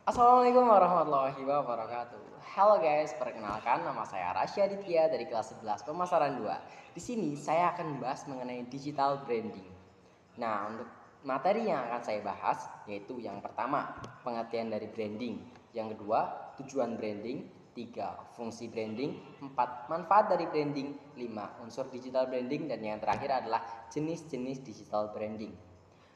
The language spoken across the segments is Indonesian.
Assalamualaikum warahmatullahi wabarakatuh. Halo guys, perkenalkan nama saya Rasya Aditya dari kelas 11 Pemasaran 2. Di sini saya akan membahas mengenai digital branding. Nah, untuk materi yang akan saya bahas yaitu yang pertama, pengertian dari branding, yang kedua, tujuan branding, tiga, fungsi branding, empat, manfaat dari branding, lima, unsur digital branding, dan yang terakhir adalah jenis-jenis digital branding.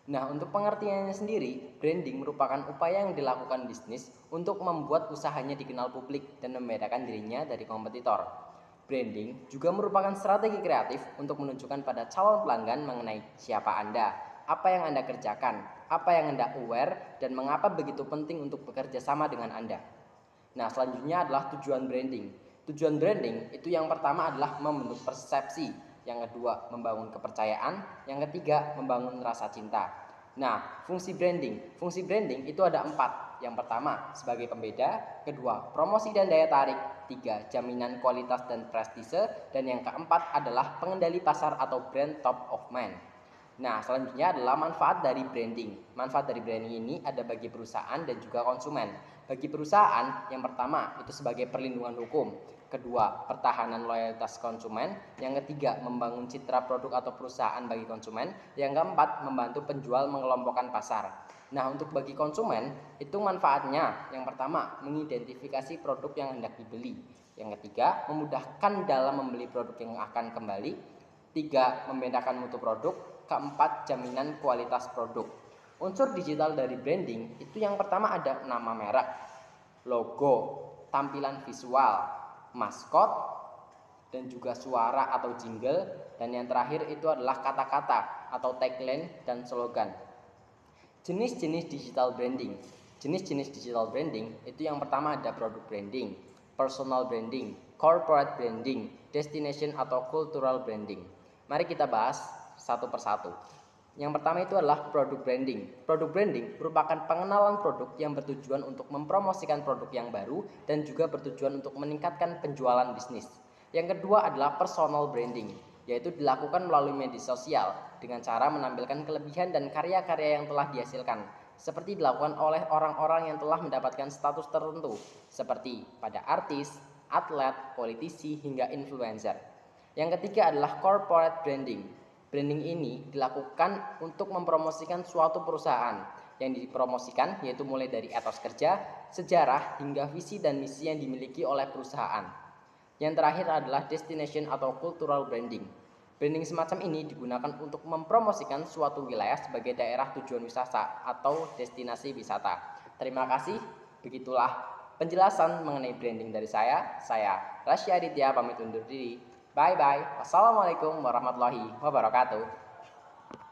Nah, untuk pengertiannya sendiri, branding merupakan upaya yang dilakukan bisnis untuk membuat usahanya dikenal publik dan membedakan dirinya dari kompetitor. Branding juga merupakan strategi kreatif untuk menunjukkan pada calon pelanggan mengenai siapa Anda, apa yang Anda kerjakan, apa yang Anda aware, dan mengapa begitu penting untuk bekerja sama dengan Anda. Nah, selanjutnya adalah tujuan branding. Tujuan branding itu yang pertama adalah membentuk persepsi, yang kedua membangun kepercayaan, yang ketiga membangun rasa cinta. Nah, fungsi branding. Fungsi branding itu ada empat. Yang pertama sebagai pembeda, kedua promosi dan daya tarik, tiga jaminan kualitas dan prestise, dan yang keempat adalah pengendali pasar atau brand top of mind. Nah, selanjutnya adalah manfaat dari branding. Manfaat dari branding ini ada bagi perusahaan dan juga konsumen. Bagi perusahaan, yang pertama itu sebagai perlindungan hukum. Kedua, pertahanan loyalitas konsumen. Yang ketiga, membangun citra produk atau perusahaan bagi konsumen. Yang keempat, membantu penjual mengelompokkan pasar. Nah, untuk bagi konsumen, itu manfaatnya. Yang pertama, mengidentifikasi produk yang hendak dibeli. Yang ketiga, memudahkan dalam membeli produk yang akan kembali. Tiga, membedakan mutu produk. Keempat, jaminan kualitas produk. Unsur digital dari branding itu yang pertama ada nama merek, logo, tampilan visual, maskot, dan juga suara atau jingle. Dan yang terakhir itu adalah kata-kata atau tagline dan slogan. Jenis-jenis digital branding. Jenis-jenis digital branding itu yang pertama ada product branding, personal branding, corporate branding, destination atau cultural branding. Mari kita bahas satu persatu. Yang pertama itu adalah product branding. Product branding merupakan pengenalan produk yang bertujuan untuk mempromosikan produk yang baru dan juga bertujuan untuk meningkatkan penjualan bisnis. Yang kedua adalah personal branding, yaitu dilakukan melalui media sosial dengan cara menampilkan kelebihan dan karya-karya yang telah dihasilkan, seperti dilakukan oleh orang-orang yang telah mendapatkan status tertentu, seperti pada artis, atlet, politisi, hingga influencer. Yang ketiga adalah corporate branding. Branding ini dilakukan untuk mempromosikan suatu perusahaan. Yang dipromosikan yaitu mulai dari etos kerja, sejarah, hingga visi dan misi yang dimiliki oleh perusahaan. Yang terakhir adalah destination atau cultural branding. Branding semacam ini digunakan untuk mempromosikan suatu wilayah sebagai daerah tujuan wisata atau destinasi wisata. Terima kasih. Begitulah penjelasan mengenai branding dari saya. Saya Rasya Aditya pamit undur diri. Bye bye. Wassalamualaikum warahmatullahi wabarakatuh.